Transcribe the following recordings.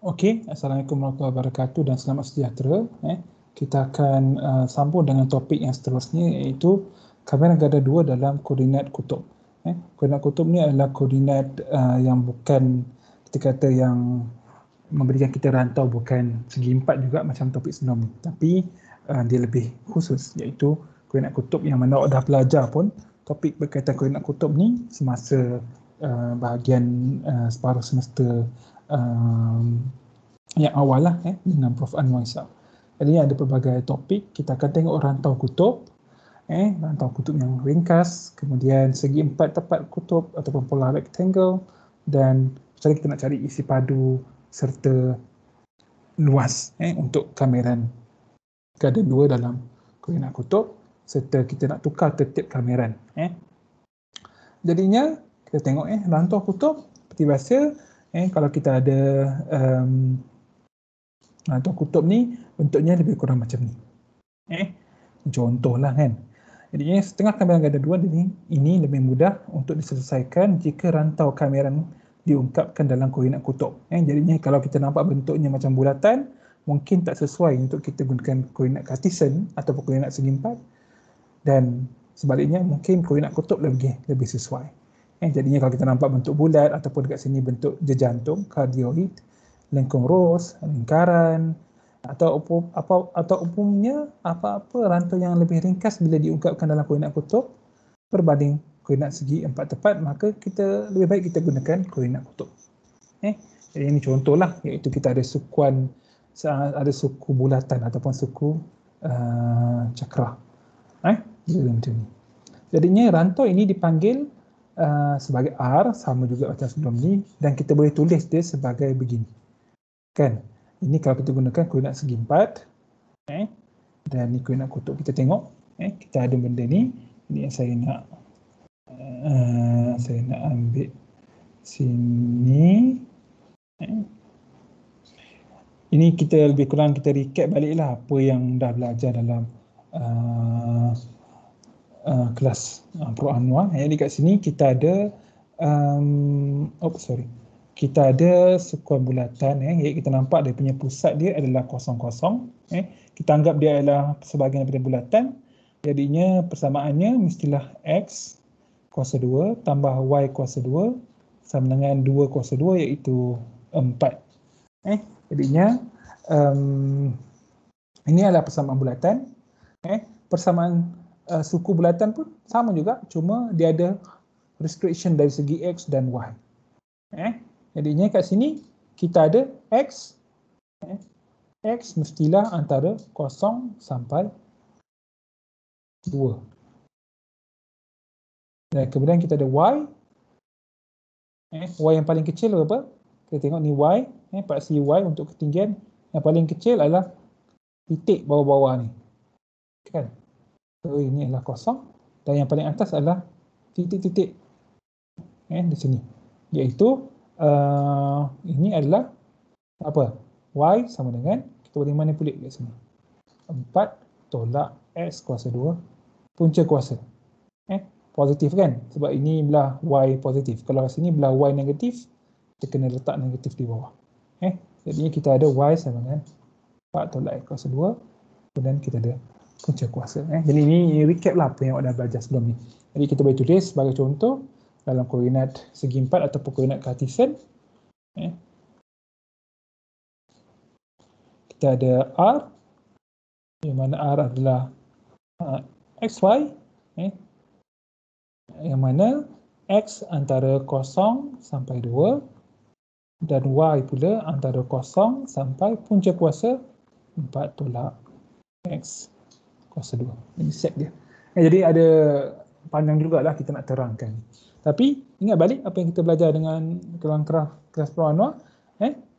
Okey, Assalamualaikum warahmatullahi wabarakatuh dan selamat sejahtera. Kita akan sambung dengan topik yang seterusnya, iaitu kamera gada dua dalam koordinat kutub. Koordinat kutub ni adalah koordinat yang bukan, kita kata, yang memberikan kita rantau, bukan segi empat juga macam topik sebelum ni, tapi dia lebih khusus, iaitu koordinat kutub yang mana awak dah belajar pun topik berkaitan koordinat kutub ni semasa bahagian separuh semester yang awal lah dengan Prof Anwar Ishak. Jadi ada pelbagai topik, kita akan tengok rantau kutub, rantau kutub yang ringkas, kemudian segi empat tepat kutub ataupun polar rectangle, dan macam kita nak cari isi padu serta luas untuk kameran gada dua dalam koordinat kutub, serta kita nak tukar tertib kameran. Jadinya kita tengok rantau kutub seperti biasa. Kalau kita ada rantau kutub ni bentuknya lebih kurang macam ni. Contohlah kan. Jadinya setengah kameran gada dua ini lebih mudah untuk diselesaikan jika rantau kameran diungkapkan dalam koordinat kutub. Jadinya kalau kita nampak bentuknya macam bulatan, mungkin tak sesuai untuk kita gunakan koordinat Cartesian ataupun koordinat segi empat, dan sebaliknya mungkin koordinat kutub lebih sesuai. Jadinya kalau kita nampak bentuk bulat ataupun dekat sini bentuk jejantung, cardioid, lengkung ros, lingkaran, atau umumnya apa-apa rantau yang lebih ringkas bila diungkapkan dalam koordinat kutub berbanding koordinat segi empat tepat, maka kita lebih baik kita gunakan koordinat kutub. Jadi ini contohlah, iaitu kita ada suku bulatan ataupun suku cakra. Macam ni. Jadinya rantau ini dipanggil sebagai R, sama juga macam sebelum ni, dan kita boleh tulis dia sebagai begini. Kan? Ini kalau kita gunakan koordinat segi empat, dan ni koordinat kutub. Kita tengok, kita ada benda ni. Ini yang saya nak ambil sini. Ini kita lebih kurang kita recap baliklah apa yang dah belajar dalam kelas Pro Anwar. Jadi kat sini kita ada kita ada sekuan bulatan. Jadi kita nampak dia punya pusat dia adalah kosong. Kita anggap dia adalah sebahagian daripada bulatan. Jadinya persamaannya mestilah X kuasa 2 tambah Y kuasa 2 sama dengan 2 kuasa 2, iaitu 4. Jadinya ini adalah persamaan bulatan. Persamaan suku bulatan pun sama juga, cuma dia ada restriction dari segi X dan Y. Jadinya kat sini kita ada X. X mestilah antara 0 sampai 2. Dan kemudian kita ada Y. Y yang paling kecil berapa? Kita tengok ni Y. Paksi Y untuk ketinggian yang paling kecil adalah titik bawah-bawah ni. Kan? So ini adalah 0. Dan yang paling atas adalah titik-titik. Di sini. Iaitu ini adalah apa? Y sama dengan, kita boleh manipulate kat sini, 4 tolak X kuasa 2 punca kuasa. Positif kan? Sebab ini belah Y positif. Kalau kat sini belah Y negatif, kita kena letak negatif di bawah. Jadi kita ada Y sama dengan 4 tolak X kuasa 2, kemudian kita ada punca kuasa. Jadi ini recap lah apa yang awak dah belajar sebelum ni. Jadi kita boleh tulis sebagai contoh dalam koordinat segi empat ataupun koordinat Cartesian. Kita ada R, yang mana R adalah XY, yang mana X antara 0 sampai 2 dan Y pula antara 0 sampai punca kuasa 4 tolak X kuasa 2. Ini set dia. Jadi ada panjang jugalah kita nak terangkan. Tapi ingat balik apa yang kita belajar dengan kelas Pro Anwar.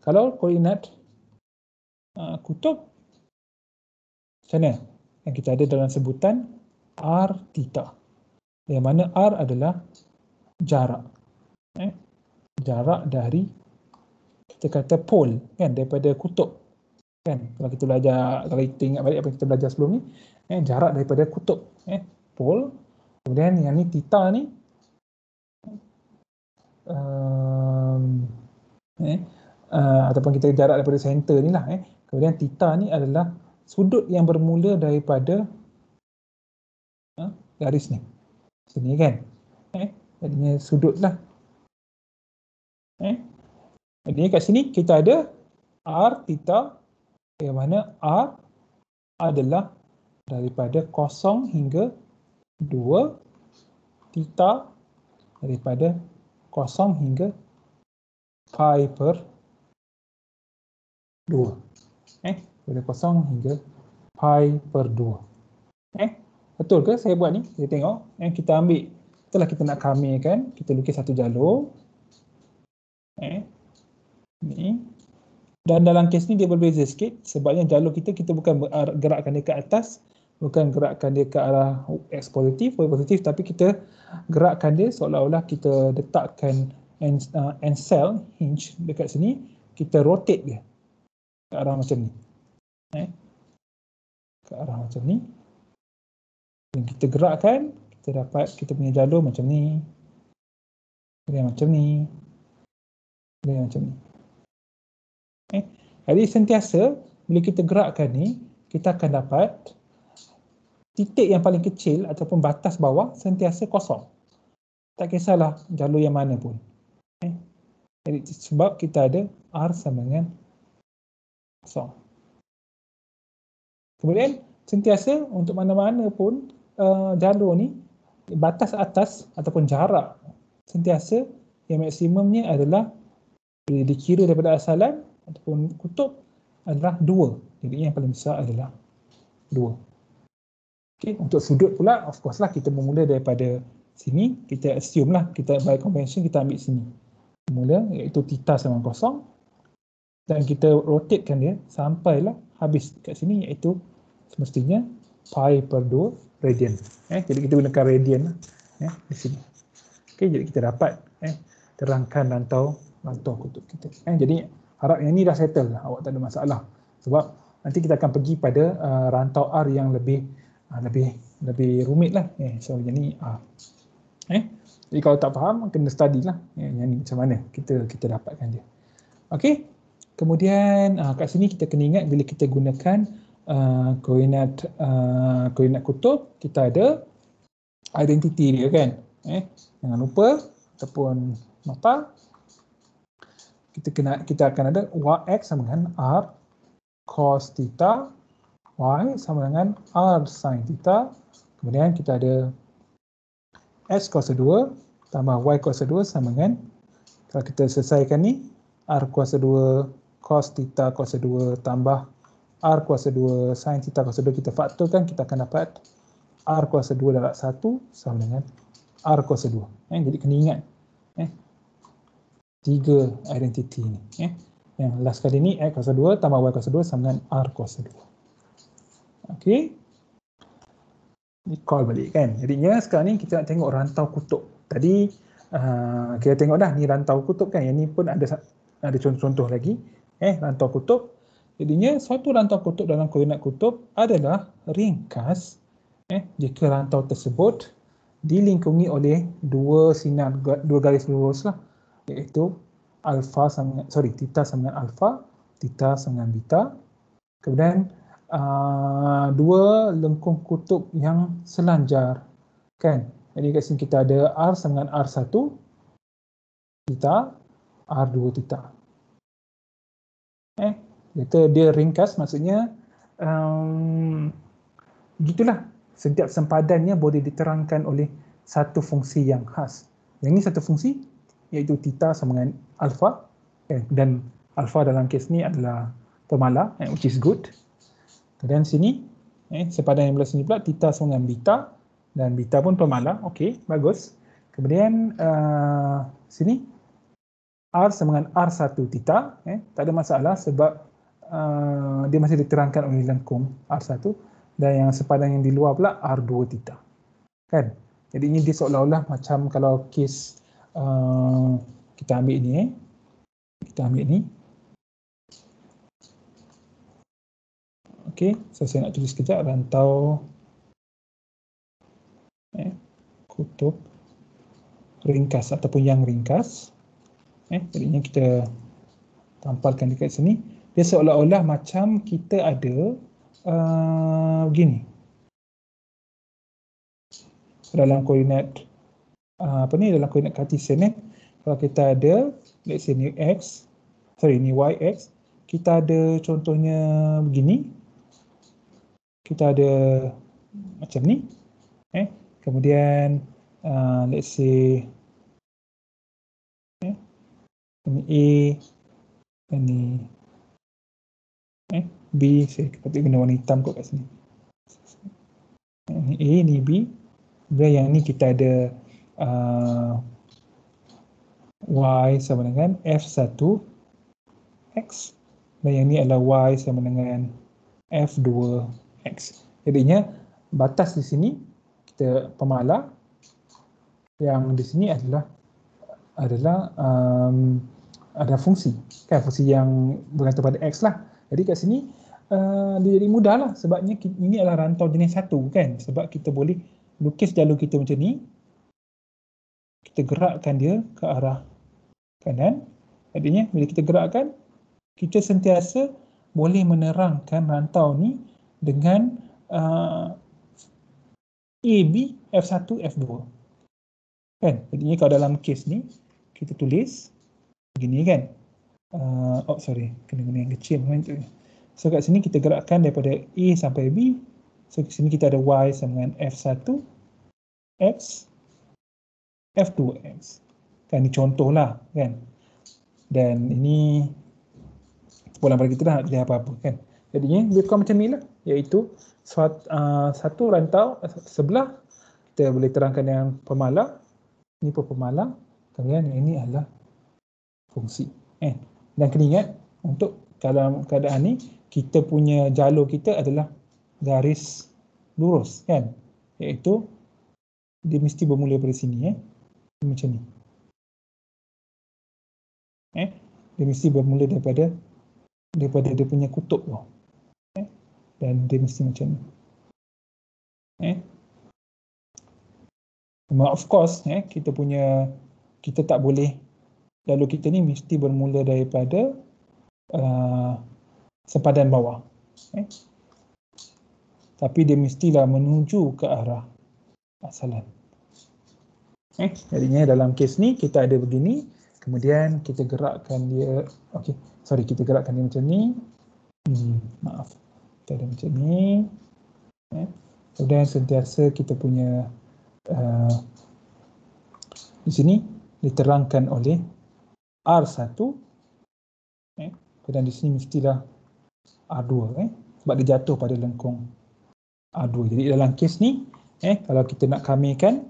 Kalau koordinat kutub, macam mana? Yang kita ada dalam sebutan R theta. Yang mana R adalah jarak. Jarak dari, kita kata pole, kan, daripada kutub. Kan? Kalau kita belajar, kalau kita ingat balik apa yang kita belajar sebelum ni, jarak daripada kutub, pole. Kemudian yang ni theta ni ataupun kita jarak daripada center ni lah. Kemudian theta ni adalah sudut yang bermula daripada garis ni. Sini kan. Jadinya sudut lah. Jadi kat sini kita ada R theta, yang mana R adalah daripada 0 hingga 2, theta daripada 0 hingga pi per 2. Daripada 0 hingga pi per 2. Betul ke saya buat ni? Kita tengok. Kita ambil, setelah kita nak kamirkan, kita lukis satu jalur. Ni. Dan dalam kes ni dia berbeza sikit sebabnya jalur kita bukan gerakkan dia ke atas, bukan gerakkan dia ke arah X positif, Y positif, tapi kita gerakkan dia seolah-olah kita letakkan end cell hinge dekat sini, kita rotate dia ke arah macam ni. Ke arah macam ni. Dan kita gerakkan, kita dapat kita punya jalur macam ni. Kemudian macam ni. Kemudian macam ni. Jadi sentiasa bila kita gerakkan ni, kita akan dapat titik yang paling kecil ataupun batas bawah sentiasa kosong. Tak kisahlah jalur yang mana pun. Jadi sebab kita ada R sama dengan kosong. Kemudian sentiasa untuk mana-mana pun jalur ni, batas atas ataupun jarak sentiasa yang maksimumnya adalah bila dikira daripada asalan ataupun kutub adalah 2. Jadi yang paling besar adalah 2. Untuk sudut pula, of course lah kita bermula daripada sini, kita assume lah, kita by convention kita ambil sini. Mula iaitu theta sama 0 dan kita rotatekan dia sampailah habis kat sini iaitu semestinya pi per 2 radian. Jadi kita gunakan radian di sini. Jadi kita dapat terangkan rantau kutub kita. Jadi harap yang ni dah settle lah, awak tak ada masalah. Sebab nanti kita akan pergi pada rantau R yang lebih rumit lah. So yang ni R. Jadi kalau tak faham, kena study lah yang ni macam mana kita dapatkan dia. Okey. Kemudian kat sini kita kena ingat bila kita gunakan koordinat kutub, kita ada identiti dia kan. Jangan lupa ataupun nota. Kita akan ada X sama dengan R cos theta, Y sama dengan R sin theta. Kemudian kita ada X kuasa 2 tambah Y kuasa 2 sama dengan, kalau kita selesaikan ni, R kuasa 2 cos theta kuasa 2 tambah R kuasa 2 sin theta kuasa 2, kita faktorkan, kita akan dapat R kuasa 2 darab 1 sama dengan R kuasa 2. Jadi kena ingat 3 identiti ni. Yang last kali ni X kuasa 2 tambah Y kuasa 2 sama dengan R kuasa 2. Okey. Ni call balik kan. Jadinya sekarang ni kita nak tengok rantau kutub. Tadi kita tengok dah ni rantau kutub kan. Yang ni pun ada contoh-contoh lagi. Rantau kutub. Jadinya suatu rantau kutub dalam koordinat kutub adalah ringkas jika rantau tersebut dilingkungi oleh dua garis lurus lah. Iaitu theta sama dengan alfa, theta sama dengan beta. Kemudian dua lengkung kutub yang selanjar kan. Jadi kat sini kita ada R sama dengan R1 theta, R2 theta. Dia ringkas, maksudnya begitulah, setiap sempadannya boleh diterangkan oleh satu fungsi yang khas. Yang ini satu fungsi iaitu theta sama dengan alfa, dan alfa dalam kes ni adalah pemala, which is good. Kemudian sini sempadan yang belah sini pula theta sama dengan beta, dan beta pun pemala. Okey, bagus. Kemudian sini R sama dengan R1 theta, tak ada masalah sebab dia masih diterangkan oleh lengkung R1, dan yang sempadan yang di luar pula R2 theta. Kan? Jadi ini dia seolah-olah macam kalau kes kita ambil ni, Okey, saya nak tulis sekejap rantau kutub ringkas ataupun yang ringkas. Jadinya kita tampalkan dekat sini. Dia seolah-olah macam kita ada begini. Dalam koordinat dalam koordinat Cartesian kalau kita ada, let's say ni x, ni yx, kita ada contohnya begini. Kita ada macam ni. Kemudian let's say ini A, ini B, saya patut guna warna hitam kot kat sini. Ini A, ini B. Kemudian yang ni kita ada Y sama dengan F1X. Dan yang ni adalah Y sama dengan F2X. Jadinya batas di sini kita pemalar, yang di sini adalah ada fungsi, kan, fungsi yang bergantung pada X lah. Jadi kat sini dia jadi mudah lah, sebabnya ini adalah rantau jenis 1 kan, sebab kita boleh lukis jalur kita macam ni, kita gerakkan dia ke arah kanan. Jadinya bila kita gerakkan, kita sentiasa boleh menerangkan rantau ni dengan AB, F1, F2 kan. Jadinya kalau dalam kes ni kita tulis begini kan, kena guna yang kecil tu. So kat sini kita gerakkan daripada A sampai B. So kat sini kita ada Y sama dengan F1 X, F2 X. Kan, ni contoh lah kan. Dan ini sebulan pada kita dah nak tulis apa-apa kan. Jadinya lebih kurang macam ni lah, iaitu satu rantau sebelah kita boleh terangkan yang pemalar, ini pun pemalar, kemudian ini adalah fungsi. Dan kena ingat, untuk dalam keadaan ni kita punya jalur kita adalah garis lurus kan, iaitu dia mesti bermula dari sini macam ni. Dia mesti bermula daripada dia punya kutub tu. Dan dia mesti macam ni. Of course, kita tak boleh, jalur kita ni mesti bermula daripada sempadan bawah. Tapi dia mestilah menuju ke arah asalan. Jadinya dalam kes ni kita ada begini, kemudian kita gerakkan dia, kita gerakkan dia macam ni. Maaf, kita ada macam ni. Kemudian sentiasa kita punya di sini diterangkan oleh R1, dan di sini mestilah R2, sebab dia jatuh pada lengkung R2. Jadi dalam kes ni, kalau kita nak kamikan,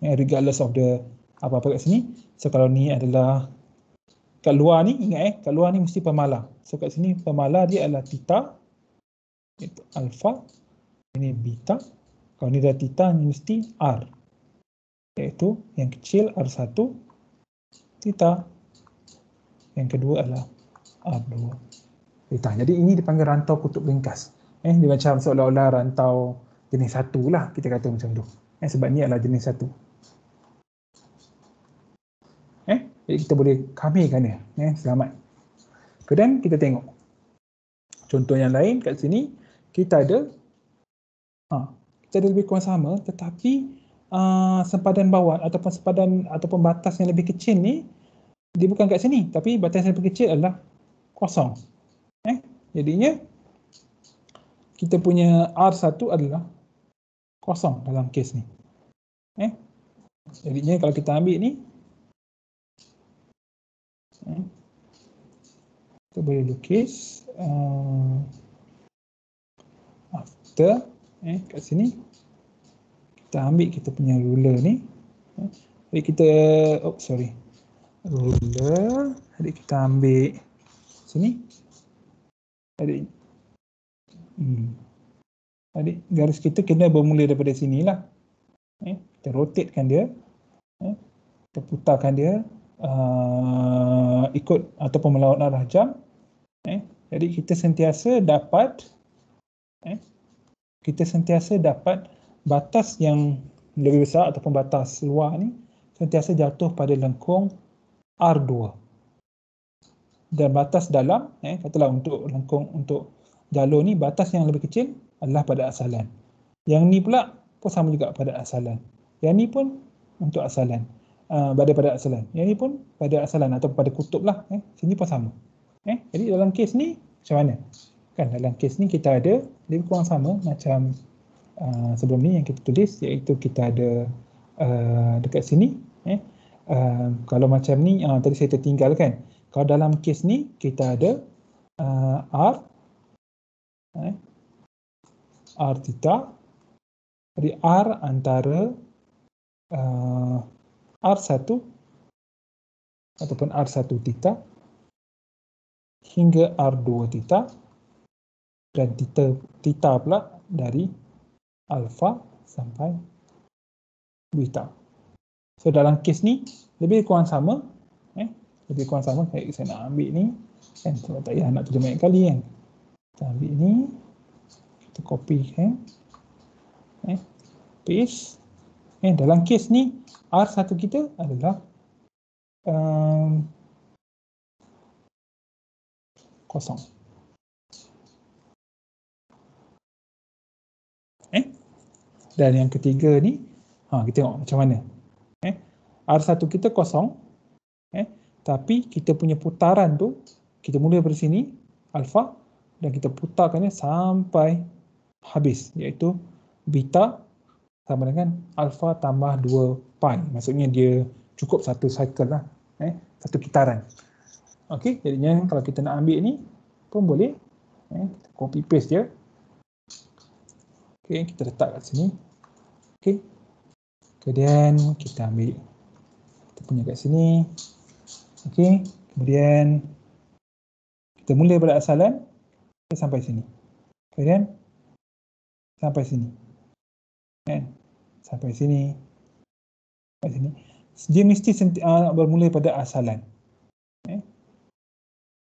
regardless of the apa-apa kat sini. So kalau ni adalah kat luar ni, ingat kat luar ni mesti pemalar. So kat sini pemalar dia adalah theta, iaitu alpha, ini beta. Kalau ni dah theta, ni mesti R, iaitu yang kecil R1 theta, yang kedua adalah R2 theta. Jadi ini dipanggil rantau kutub ringkas. Dia macam seolah-olah rantau jenis 1 lah, kita kata macam tu. Sebab ni adalah jenis 1. Jadi kita boleh kamikan dia, selamat. Kemudian kita tengok contoh yang lain kat sini. Kita ada lebih kurang sama, tetapi sempadan bawah ataupun batas yang lebih kecil ni, dia bukan kat sini, tapi batas yang lebih kecil adalah kosong. Jadinya kita punya R1 adalah kosong dalam kes ni. Jadinya kalau kita ambil ni, kita boleh lukis after kat sini kita ambil kita punya ruler ni. Jadi kita ruler, jadi kita ambil sini. Jadi garis kita kena bermula daripada sinilah. Kita rotatekan dia, kita putarkan dia ikut ataupun melawan arah jam. Jadi kita sentiasa dapat batas yang lebih besar ataupun batas luar ni sentiasa jatuh pada lengkung R2. dan batas dalam, katalah untuk lengkung, untuk jalur ni batas yang lebih kecil adalah pada asalan. Yang ni pula pun sama juga pada asalan. Yang ni pun untuk asalan, pada asalan. Yang ni pun pada asalan atau pada kutub lah. Sini pun sama. Jadi dalam kes ni macam mana? Kan dalam kes ni kita ada lebih kurang sama macam sebelum ni yang kita tulis, iaitu kita ada dekat sini. Kalau macam ni tadi saya tertinggalkan. Kalau dalam kes ni kita ada R R theta. Jadi R antara R1 ataupun R1 theta hingga R2 theta, dan theta pula dari alpha sampai beta. So dalam kes ni lebih kurang sama, lebih kurang sama. Saya nak ambil ni, kan, sebab tak payah nak tulis banyak kali kan. Kita ambil ni, kita copy kan, paste. Dalam kes ni R1 kita adalah kosong. Dan yang ketiga ni, kita tengok macam mana. R1 kita kosong, tapi kita punya putaran tu, kita mula dari sini, alpha, dan kita putarkannya sampai habis, iaitu beta sama dengan alpha tambah 2 pi. Maksudnya dia cukup satu cycle lah, satu kitaran. Okey, jadinya kalau kita nak ambil ni pun boleh, kita copy paste je. Okey, kita letak kat sini. Okey, kemudian kita ambil, kita punya kat sini. Okey, kemudian kita mula pada asalan, kita sampai sini. Kemudian sampai sini. Sampai sini. Sampai sini. Dia mesti bermula pada asalan.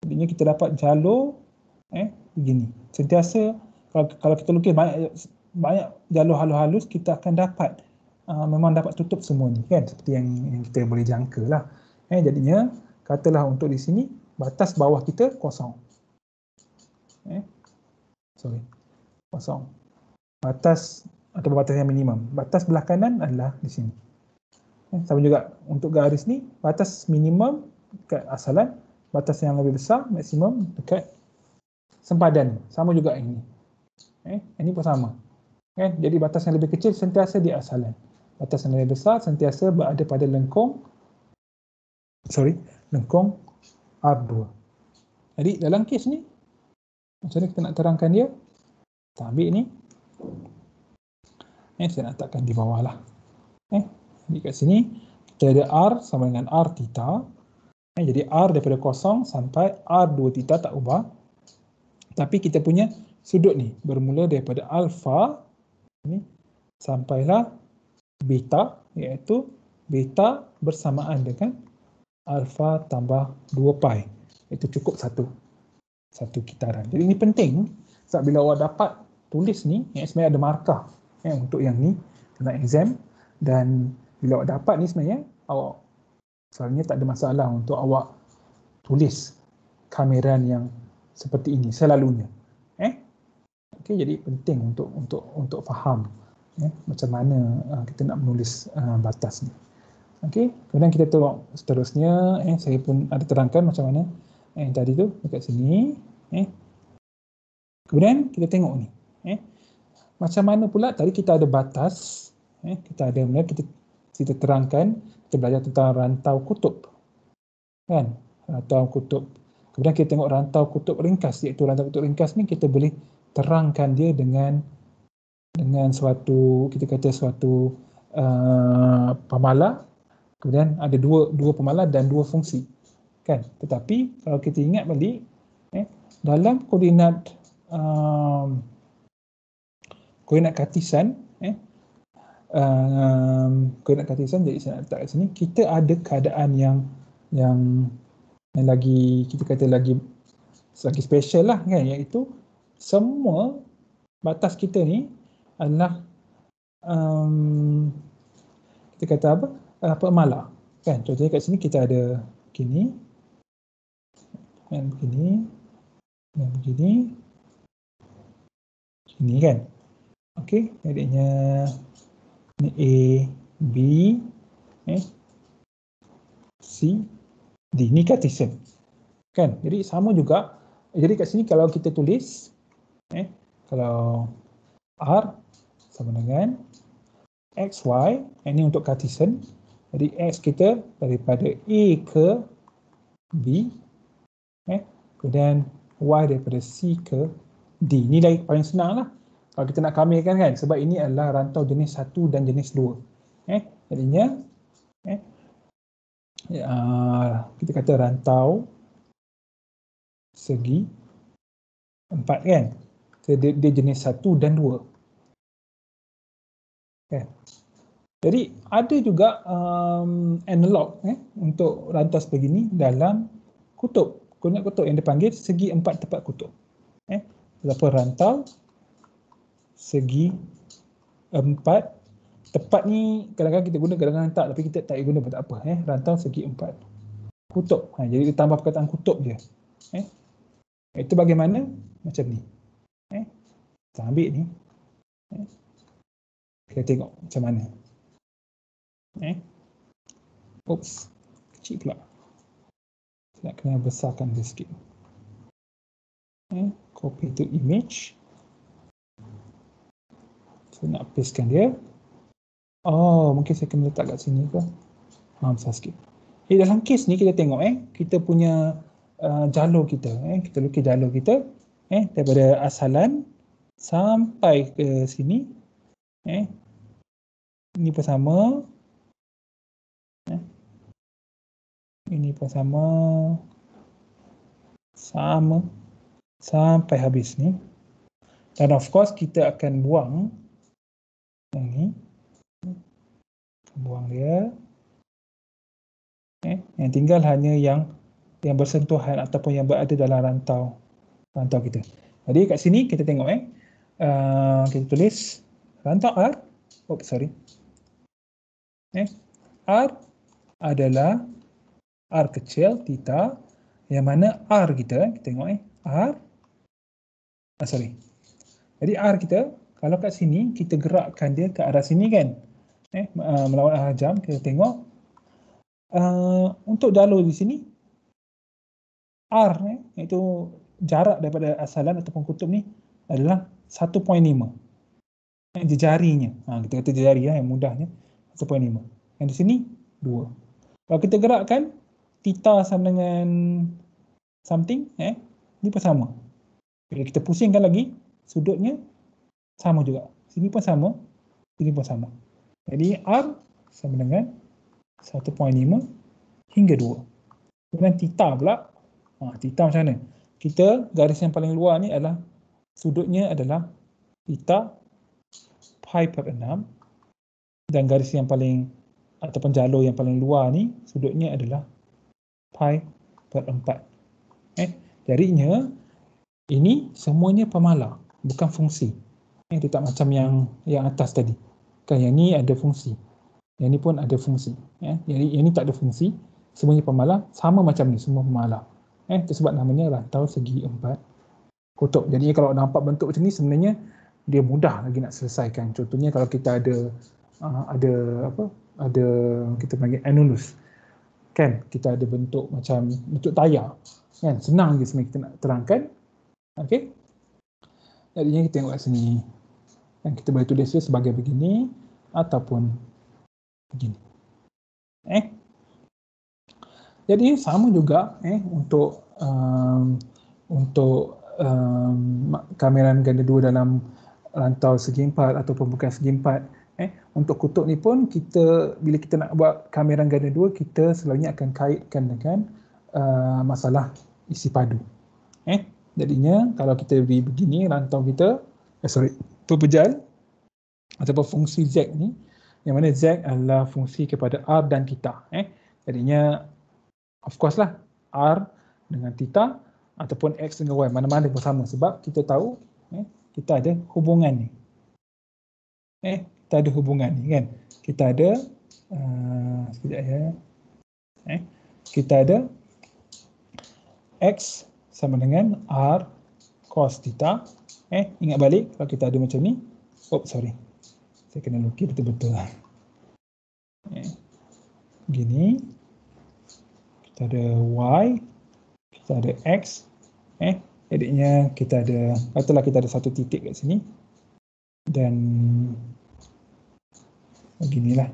Jadinya kita dapat jalur begini. Sentiasa kalau kita lukis banyak jalur halus-halus, kita akan dapat memang dapat tutup semua ni kan, seperti yang kita boleh jangka lah. Jadinya katalah untuk di sini batas bawah kita kosong. Kosong. Batas atau batas yang minimum. Batas belah kanan adalah di sini. Sama juga untuk garis ni, batas minimum dekat asalan, batas yang lebih besar maksimum dekat sempadan. Sama juga ini. Ini pun sama. Jadi batas yang lebih kecil sentiasa di asalan. Batas yang lebih besar sentiasa berada pada lengkung R2. Jadi dalam kes ni, macam mana kita nak terangkan dia? Kita ambil ni. Saya nak letakkan di bawah lah. Jadi kat sini, kita ada R sama dengan R theta. Jadi R daripada kosong sampai R2 theta tak ubah. Tapi kita punya sudut ni bermula daripada alpha ni sampailah beta, iaitu beta bersamaan dengan alpha tambah 2 pi. Itu cukup satu kitaran. Jadi ini penting sebab bila awak dapat tulis ni, sebenarnya ada markah untuk yang ni dalam exam, dan bila awak dapat ni sebenarnya awak selalunya tak ada masalah untuk awak tulis kameran yang seperti ini selalunya. Okey, jadi penting untuk faham macam mana kita nak menulis batas ni. Okey, kemudian kita tengok seterusnya, saya pun ada terangkan macam mana yang tadi tu dekat sini. Kemudian kita tengok ni, macam mana pula tadi kita ada batas, kita terangkan, kita belajar tentang rantau kutub, kan, rantau kutub. Kemudian kita tengok rantau kutub ringkas, iaitu rantau kutub ringkas ni kita boleh terangkan dia dengan suatu, kita kata suatu pamala, kemudian ada dua pamala dan dua fungsi, kan. Tetapi kalau kita ingat balik, dalam koordinat kartesian, koordinat kartesian, jadi saya nak letak kat sini, kita ada keadaan yang lagi, kita kata lagi special lah, kan, iaitu semua batas kita ni adalah kita kata apa, pamala, kan. Contohnya kat sini kita ada begini, dan begini, dan begini, ini kan. Okey, jadinya ini A, B, C, D. Ini Cartesian. Kan? Jadi sama juga. Jadi kat sini kalau kita tulis, kalau R sama dengan XY, ini untuk Cartesian. Jadi X kita daripada A ke B, kemudian Y daripada C ke D. Ini lagi paling senang lah kalau kita nak kamirkan kan, sebab ini adalah rantau jenis 1 dan jenis 2. Jadinya kita kata rantau segi 4 kan. Dia jenis 1 dan 2. Okay. Jadi ada juga analog untuk rantau sebegini dalam kutub. Koordinat kutub yang dipanggil segi 4 tepat kutub. Terdapat rantau segi 4 tepat ni kadang-kadang kita guna, kadang-kadang tak, tapi kita tak guna pun tak apa. Rantau segi 4 kutub. Jadi dia tambah perkataan kutub dia. Itu bagaimana? Macam ni. Kita ambil ni. Kita tengok macam mana. Oops, kecil pula. Saya nak kena besarkan dia sikit. Copy to image. Saya nak pastekan dia. Oh, mungkin saya kena letak kat sini ke? Besar sikit. Dalam kes ni kita tengok kita punya jalur kita. Kita lukis jalur kita daripada asalan sampai ke sini. Ini pun sama. Ini pun sama. Sama. Sampai habis ni. Dan of course kita akan buang yang ni. Buang dia. Yang tinggal hanya yang bersentuhan ataupun yang berada dalam rantau kita. Jadi kat sini kita tengok kita tulis rantau R. R adalah R kecil theta, yang mana R kita tengok R. Jadi R kita kalau kat sini kita gerakkan dia ke arah sini kan, melawan arah jam, kita tengok untuk jalur di sini R iaitu jarak daripada asalan ataupun kutub ni adalah 1.5. Jejarinya. Kita kata jejari yang mudahnya 1.5. Yang di sini 2. Kalau kita gerakkan theta sama dengan something, ni pun sama. Bila kita pusingkan lagi, sudutnya sama juga. Sini pun sama, sini pun sama. Jadi R sama dengan 1.5 hingga 2. Kemudian theta pula. Theta macam mana? Kita garis yang paling luar ni adalah sudutnya adalah theta pi per 6, dan garis yang paling ataupun jalur yang paling luar ni sudutnya adalah pi per 4. Jadinya ini semuanya pemalar, bukan fungsi. Dia tak macam yang atas tadi. Kan yang ni ada fungsi. Yang ni pun ada fungsi. Jadi yang ni tak ada fungsi, semuanya pemalar, sama macam ni, semua pemalar. Itu sebab namanya rantau segi 4 kutub. Jadi kalau nampak bentuk macam ni sebenarnya dia mudah lagi nak selesaikan. Contohnya kalau kita ada kita panggil annulus. Kan kita ada bentuk macam bentuk tayar. Kan senang je sebenarnya kita nak terangkan. Okey. Jadinya kita tengok kat sini. Dan kita boleh tulis dia sebagai begini ataupun begini. Jadi sama juga untuk kameran ganda 2 dalam rantau segi 4 ataupun bukan segi 4. Untuk kutub ni pun bila kita nak buat kameran ganda 2, kita selalunya akan kaitkan dengan masalah isi padu. Jadinya kalau kita begini rantau kita pepejal ataupun fungsi Z ni, yang mana Z adalah fungsi kepada R dan theta. Jadinya of course lah R dengan theta ataupun X dengan Y, mana-mana pun sama, sebab kita tahu kita ada hubungan ni. Kita ada hubungan ni kan. Kita ada sekejap ya. Kita ada X sama dengan R cos theta. Ingat balik kalau kita ada macam ni. Sorry. Saya kena lukis betul-betul. Gini. Kita ada Y. Kita ada X. Jadinya kita ada, katalah kita ada satu titik kat sini. Dan beginilah.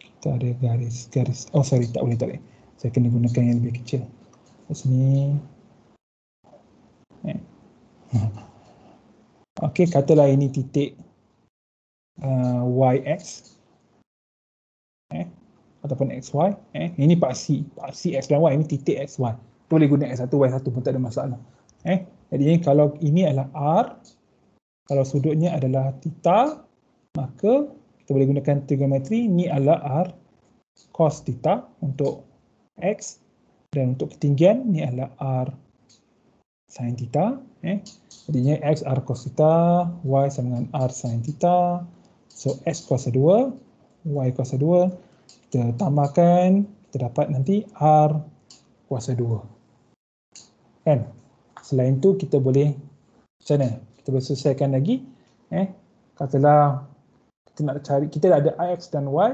Kita ada garis. Oh sorry, tak boleh. Saya kena gunakan yang lebih kecil. Kat sini. Okey, katalah ini titik YX. Ataupun XY. Ini paksi X dan Y. Ini titik XY. Boleh guna X1, Y1 pun tak ada masalah. Jadi kalau ini adalah R, kalau sudutnya adalah theta, maka kita boleh gunakan trigonometri. Ini adalah R cos theta untuk X, dan untuk ketinggian ini adalah R sin theta. Jadinya X R cos theta, Y sama dengan R sin theta. So X kuasa 2, Y kuasa 2. Kita tambahkan, kita dapat nanti R kuasa 2. Kan? Selain tu kita boleh macam mana? Kita boleh selesaikan lagi. Katalah kita nak cari, kita ada X dan Y,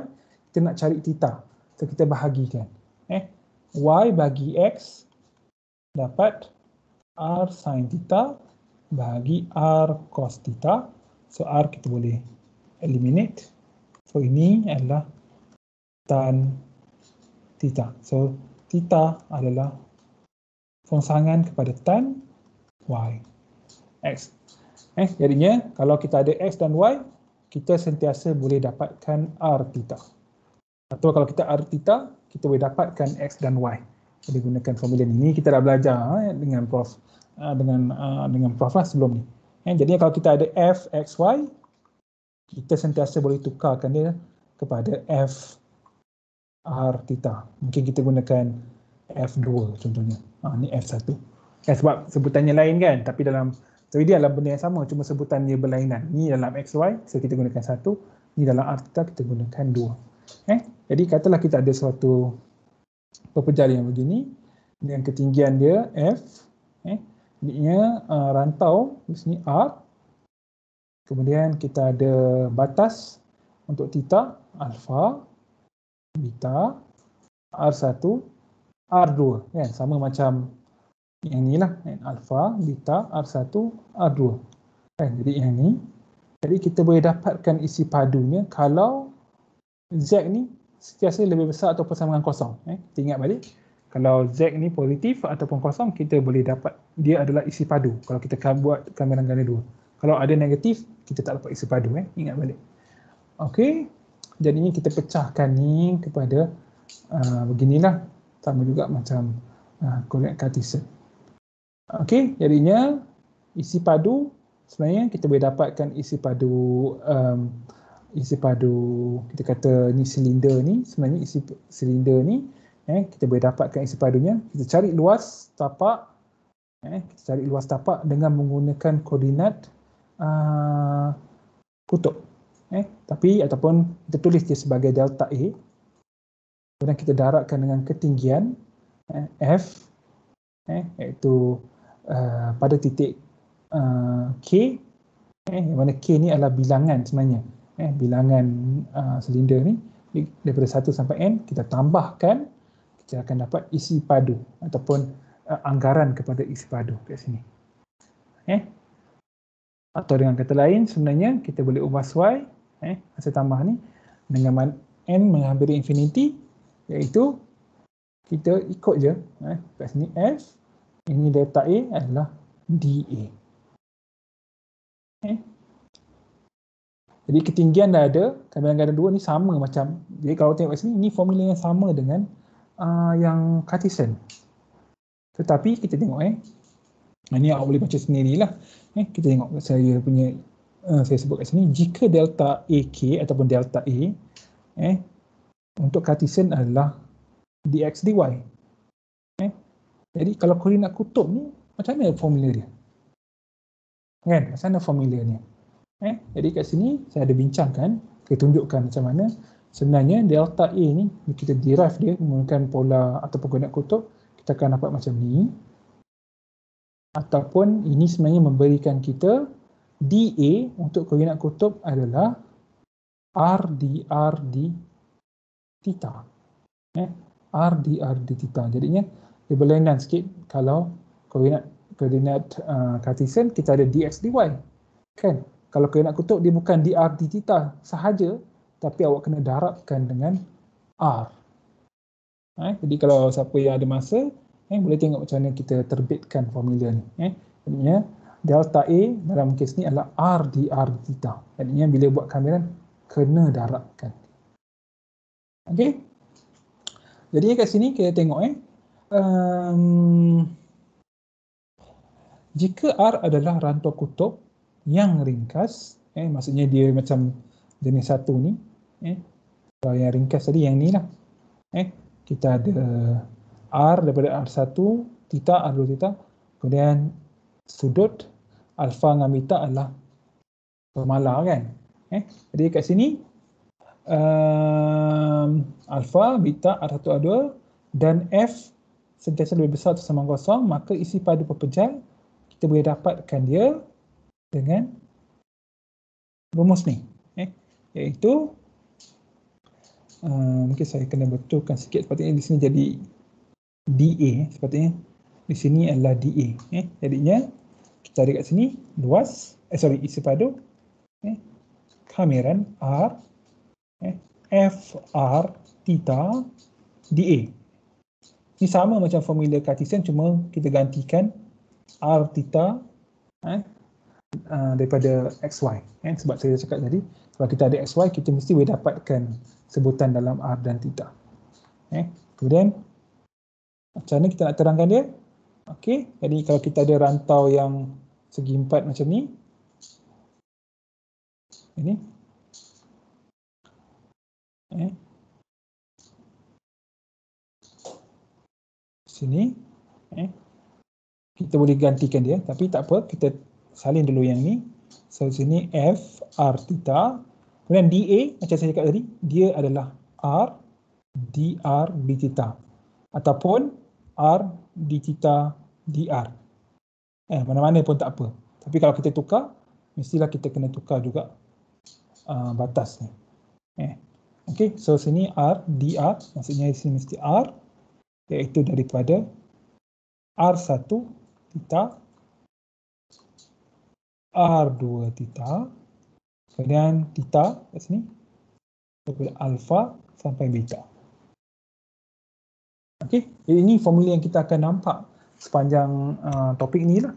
kita nak cari theta. So kita bahagikan. Y bagi X dapat R sin theta bahagi R cos theta. So R kita boleh eliminate. So ini adalah tan theta. So theta adalah rongsangan kepada tan Y. X. Jadinya kalau kita ada X dan Y, kita sentiasa boleh dapatkan R theta. Atau kalau kita R theta, kita boleh dapatkan X dan Y. Jadi gunakan formula ini. Kita dah belajar dengan Prof lah sebelum ni. Jadi kalau kita ada F, X, Y, kita sentiasa boleh tukarkan dia kepada F R theta. Mungkin kita gunakan F2 contohnya. Ni F1. Sebab sebutannya lain kan, tapi dia dalam benda yang sama, cuma sebutannya berlainan. Ni dalam XY, so kita gunakan 1. Ni dalam R theta, kita gunakan 2. Jadi katalah kita ada suatu perpecahan yang begini, dengan ketinggian dia F, ininya rantau di sini R. Kemudian kita ada batas untuk theta, alpha, beta, R1, R2, kan? Sama macam yang ni lah, alpha, beta, R1, R2. Jadi yang ni, jadi kita boleh dapatkan isi padunya kalau Z ni sentiasa lebih besar ataupun sama dengan kosong. Kita ingat balik, kalau Z ni positif ataupun kosong, kita boleh dapat dia adalah isi padu. Kalau kita buat gambaran ganda 2. Kalau ada negatif, kita tak dapat isi padu. Ingat balik. Okey, jadinya kita pecahkan ni kepada beginilah, sama juga macam coordinate Cartesian. Okey, jadinya isi padu sebenarnya kita boleh dapatkan isi padu kita kata ni silinder ni, sebenarnya isi silinder ni kita boleh dapatkan isi padunya. Kita cari luas tapak, dengan menggunakan koordinat kutub. Tapi ataupun kita tulis dia sebagai delta A. Kemudian kita daratkan dengan ketinggian F, iaitu pada titik K, yang mana K ni adalah bilangan sebenarnya. Bilangan silinder ni daripada 1 sampai N, kita tambahkan, kita akan dapat isi padu ataupun anggaran kepada isi padu kat sini. Atau dengan kata lain, sebenarnya kita boleh ubah Y, hasil tambah ni, dengan N menghampiri infinity, iaitu kita ikut je kat sini F, ini delta A adalah dA. Jadi ketinggian dah ada, gambaran ganda 2 ni sama macam, jadi kalau tengok kat sini, ni formula yang sama dengan yang Cartesian. Tetapi kita tengok ini awak boleh baca sendirilah. Kita tengok saya punya, saya sebut kat sini, jika delta AK ataupun delta A untuk Cartesian adalah dx dy. Jadi kalau koordinat kutub ni, macam mana formula dia? Kan, macam mana formula ni? Jadi kat sini saya ada bincangkan, saya tunjukkan macam mana sebenarnya delta A ni kita derive dia menggunakan pola ataupun koordinat kutub, kita akan dapat macam ni. Ataupun ini sebenarnya memberikan kita dA untuk koordinat kutub adalah R dr d theta. R dr d theta. Jadinya dia berlainan sikit kalau koordinat Cartesian kita ada dx dy. Kan? Kalau koordinat kutub dia bukan dr d theta sahaja, tapi awak kena darabkan dengan R. Jadi kalau siapa yang ada masa, boleh tengok macam mana kita terbitkan formula ni. Jadinya delta A dalam kes ni adalah R dr theta. Jadinya bila buat kambiran kena darabkan. Okey. Jadi kat sini kita tengok jika R adalah rantau kutub yang ringkas, maksudnya dia macam jenis satu ni, kalau yang ringkas tadi yang ni lah. Kita ada R daripada R1, theta, R2 theta, kemudian sudut alfa dengan beta adalah pemalar kan. Jadi kat sini alfa, beta, R1, R2 dan F sentiasa lebih besar atau sama kosong, maka isi padu pepejal kita boleh dapatkan dia dengan rumus ni, iaitu mungkin saya kena betulkan sikit, sepatutnya di sini jadi dA, sepatutnya di sini adalah dA. Jadinya kita ada kat sini luas, isi padu kamiran R FR theta dA. Ini sama macam formula Cartesian, cuma kita gantikan R theta daripada XY. Sebab saya cakap tadi, kalau kita ada XY, kita mesti boleh dapatkan sebutan dalam R dan theta. Kemudian, macam mana kita nak terangkan dia? Okey, jadi kalau kita ada rantau yang segi empat macam ni, ini, sini, kita boleh gantikan dia, tapi tak apa, kita salin dulu yang ni. So sini F R theta, kemudian dA macam saya cakap tadi, dia adalah R dr d theta ataupun R d theta dr. Mana-mana pun tak apa. Tapi kalau kita tukar, mestilah kita kena tukar juga batas ni. Okey, so sini R dr, maksudnya di sini mesti R, iaitu daripada R1 theta, R2 theta, kemudian theta kat sini daripada alpha sampai beta. Okey, jadi ini formula yang kita akan nampak sepanjang topik ni lah,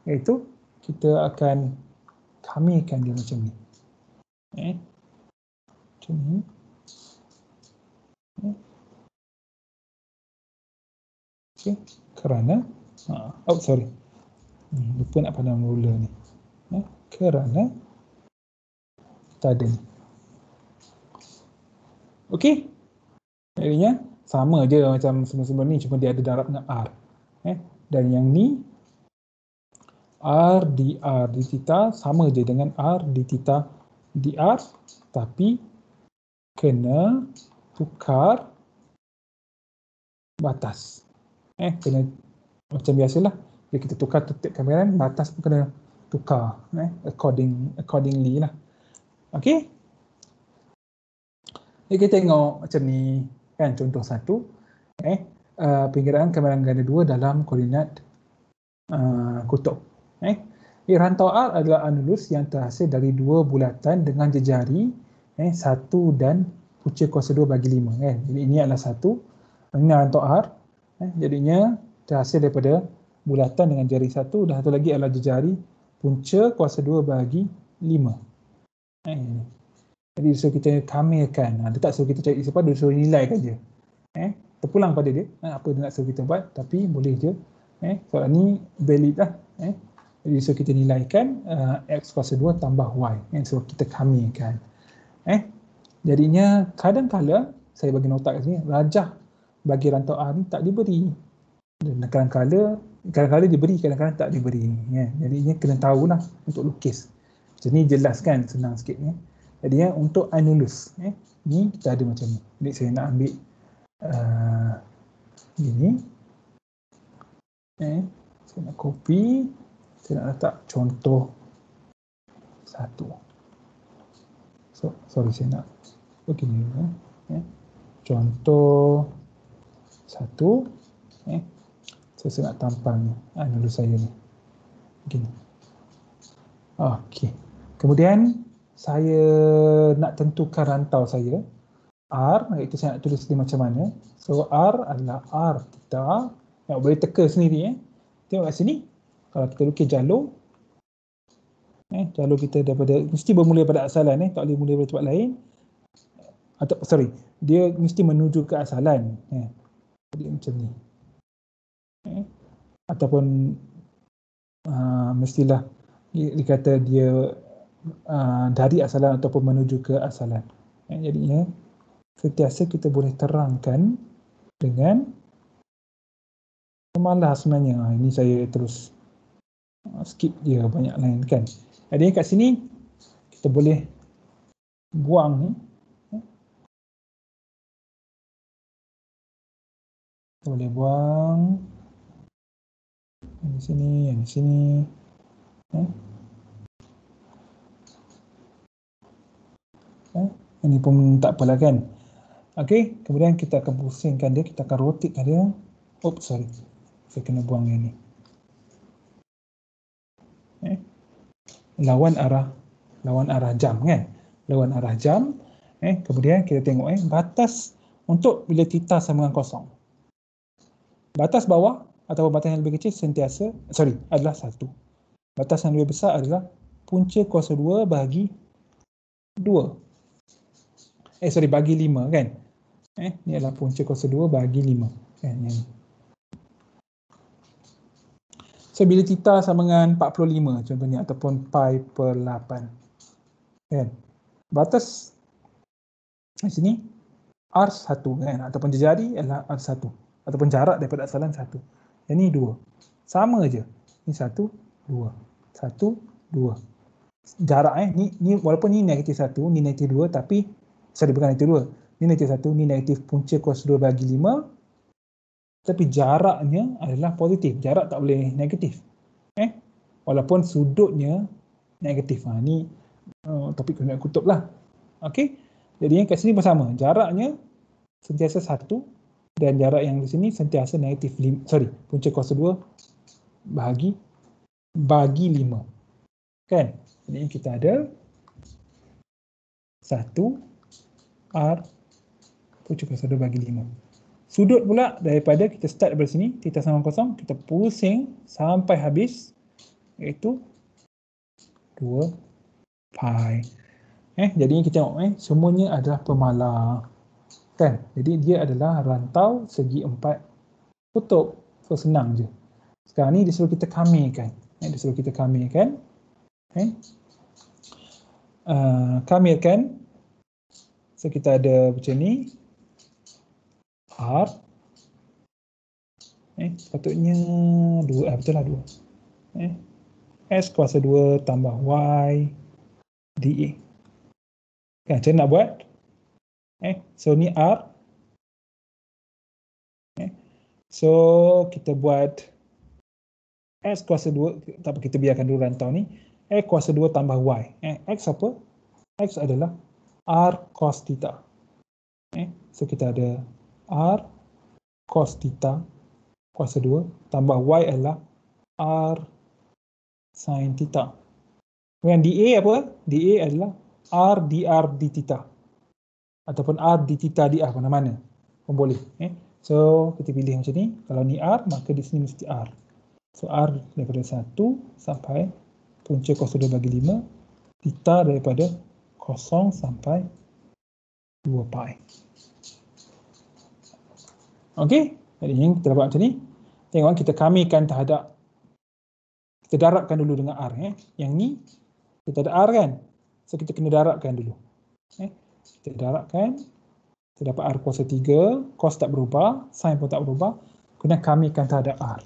iaitu kita akan kamikan dia macam ni. Macam ni. Okey, kerana lupa nak pandang ruler ni. Kerana kita ada ni. Okey. Jadinya sama je macam sebelum-sebelum ni, cuma dia ada darab dengan R. Dan yang ni R dr d theta sama je dengan R d theta dr, tapi kena tukar batas. Kena macam biasalah, bila kita tukar titik kamiran, batas pun kena tukar accordingly lah. Okey. Jadi kita tengok macam ni kan, contoh satu, penggiraan kamiran ganda 2 dalam koordinat kutub. Rantau R adalah anulus yang terhasil dari dua bulatan dengan jejari 1 dan punca kuasa 2 bagi 5 kan. Jadi ini adalah 1, ini rantau R. Jadinya terhasil daripada bulatan dengan jari 1 dan satu lagi adalah jejari punca kuasa 2 bagi 5. Jadi disuruh kita kamirkan. Dia tak suruh kita cari isi padu, dia suruh nilaikan je. Terpulang pada dia, apa dia nak suruh kita buat, tapi boleh je. Soalan ni valid lah. Jadi disuruh kita nilaikan X kuasa 2 tambah Y. Suruh kita kamirkan. Jadinya kadang-kala, saya bagi nota kat sini, rajah bagi rantau R ni tak diberi. Dan kadang-kala diberi, kadang-kadang tak diberi. Jadinya kena tahulah untuk lukis. Macam ni jelas kan, senang sikit. Jadinya untuk anulus, ni kita ada macam ni. Jadi saya nak ambil gini. Saya nak copy, saya nak letak contoh 1. Sorry, saya nak begini dulu. Contoh 1. Saya nak tampal ni, dulu saya ni. Begini. Okey. Kemudian saya nak tentukan rantau saya. R, iaitu saya nak tulis dia macam mana. So R adalah R theta. Boleh teka sendiri. Tengok kat sini. Kalau kita lukis jalur, jalur kita daripada, mesti bermula pada asalan. Tak boleh mula dari tempat lain. Atau sorry, dia mesti menuju ke asalan. Jadi macam ni. Ataupun mestilah dikata dia dari asalan ataupun menuju ke asalan. Jadinya sentiasa kita boleh terangkan dengan pemalas sebenarnya. Ini saya terus skip dia banyak lain kan. Jadi kat sini kita boleh buang ni. Kita boleh buang yang di sini, yang di sini. Ini pun tak apalah kan. Okey, kemudian kita akan pusingkan dia, kita akan rotate dia. Oops, sorry. Saya kena buang yang ni. Lawan arah jam kan. Lawan arah jam. Kemudian kita tengok batas untuk bila theta sama dengan kosong. Batas bawah atau batas yang lebih kecil sentiasa adalah 1. Batas yang lebih besar adalah punca kuasa 2 bahagi 2. Bagi 5 kan. Ni adalah punca kuasa 2 bahagi 5 kan, yang ni. So bila theta sama dengan 45 contohnya, ataupun pi per 8 kan. Batas di sini R1 kan, ataupun jari adalah R1, ataupun jarak daripada asalan 1. Yang ni 2. Sama je. Ni 1, 2. 1, 2. Jarak ni walaupun ni negatif 1, ni negatif 2, tapi bukan negatif 2. Ni negatif 1, ni negatif punca kuasa 2 bagi 5. Tapi jaraknya adalah positif. Jarak tak boleh negatif. Walaupun sudutnya negatif. Ni topik kutub lah. Okey. Jadi kat sini bersama. Jaraknya sentiasa 1 dan jarak yang di sini sentiasa negatif 5. Punca kuasa 2 bagi 5. Kan? Jadi kita ada 1 R punca kuasa 2 bagi 5. Sudut pula daripada kita start dari sini, theta sama 0, kita pusing sampai habis, iaitu 2 pi. Jadinya kita tengok semuanya adalah pemalar. Kan? Jadi dia adalah rantau segi 4 kutub. So senang je. Sekarang ni disuruh kita kamirkan. Kamirkan. So kita ada macam ni. R. Sepatutnya 2. Betul lah 2. S kuasa 2 tambah Y dA. Kan, macam nak buat? So ni R. So kita buat S kuasa 2. Tak apa, kita biarkan dulu rantau ni. X kuasa 2 tambah Y. X apa? X adalah R cos theta. So kita ada R cos theta kuasa 2 tambah Y adalah R sin theta. Kemudian dA apa? dA adalah R dr d theta. Ataupun R d theta dr, mana-mana pun boleh. So kita pilih macam ni. Kalau ni R, maka di sini mesti R. So R daripada 1 sampai punca kuasa 2 bagi 5. Theta daripada 0 sampai 2 pi. Okey, jadi yang kita dapat macam ni. Tengok kita kamirkan terhadap, kita darabkan dulu dengan R. Yang ni kita ada R kan, so kita kena darabkan dulu. Kita darabkan, kita dapat R kuasa 3, cos tak berubah, sin pun tak berubah, kemudian kamirkan terhadap R.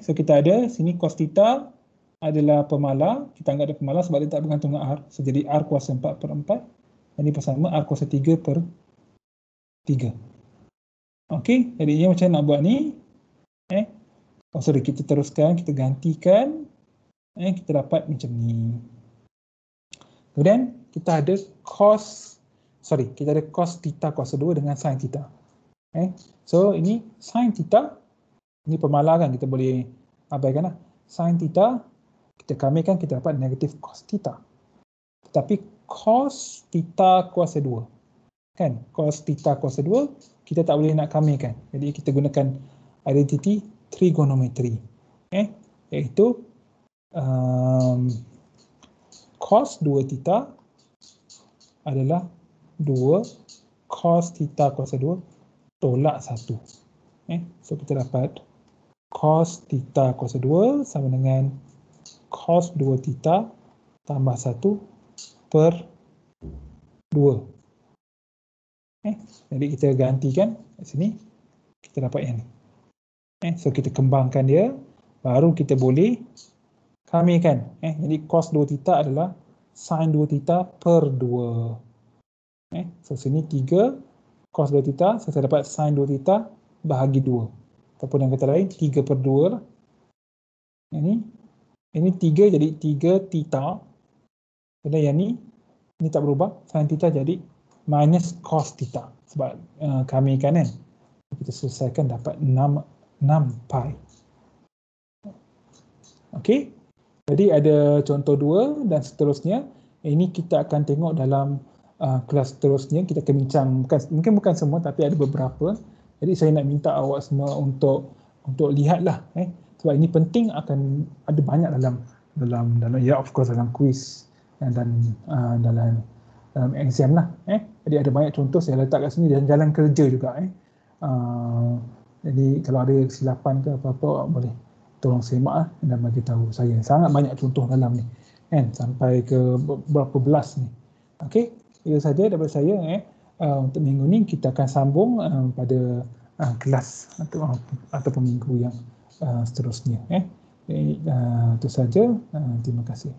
So kita ada sini cos theta adalah pemalar, kita anggap dia pemalar sebab dia tak bergantung dengan R. So jadi R kuasa 4 per 4, ini bersama R kuasa 3 per 3. Okey, jadi macam nak buat ni. Oh sorry, kita teruskan, kita gantikan. Kita dapat macam ni. Kemudian kita ada kita ada cos theta kuasa 2 dengan sin theta. So ini sin theta, ini pemalar kan, kita boleh abaikan lah. Sin theta, kita kamikan, kita dapat negatif cos theta. Tetapi cos theta kuasa 2, kan, cos theta kuasa 2, kita tak boleh nak kamikan. Jadi kita gunakan identity trigonometry, iaitu cos 2 theta adalah 2 cos theta kuasa 2 tolak 1. So kita dapat cos theta kuasa 2 sama dengan cos 2 theta tambah 1 per 2. Jadi kita gantikan di sini, kita dapat yang ni. So kita kembangkan dia, baru kita boleh kamikan. Jadi cos 2 theta adalah sin 2 theta per 2. So sini 3 cos 2 theta, so saya dapat sin 2 theta bahagi 2. Ataupun yang kata lain 3 per 2 lah. Ini 3 jadi 3 theta. Kemudian yang ni tak berubah, sin theta jadi minus cos theta. Sebab kamikan kan. Kita selesaikan dapat 6 pi. Okey. Jadi ada contoh 2 dan seterusnya. Ini kita akan tengok dalam kelas seterusnya. Kita akan bincang, mungkin bukan semua tapi ada beberapa. Jadi saya nak minta awak semua untuk lihatlah. Sebab ini penting, akan ada banyak dalam ya, of course dalam quiz dan dalam exam lah. Jadi ada banyak contoh saya letak kat sini dan jalan kerja juga. Jadi kalau ada kesilapan ke apa-apa, boleh tolong semak dan bagi tahu saya. Sangat banyak contoh dalam ni, kan, sampai ke berapa belas ni. Okey, itu saja daripada saya. Untuk minggu ni kita akan sambung pada kelas ataupun minggu yang seterusnya. Itu saja. Terima kasih.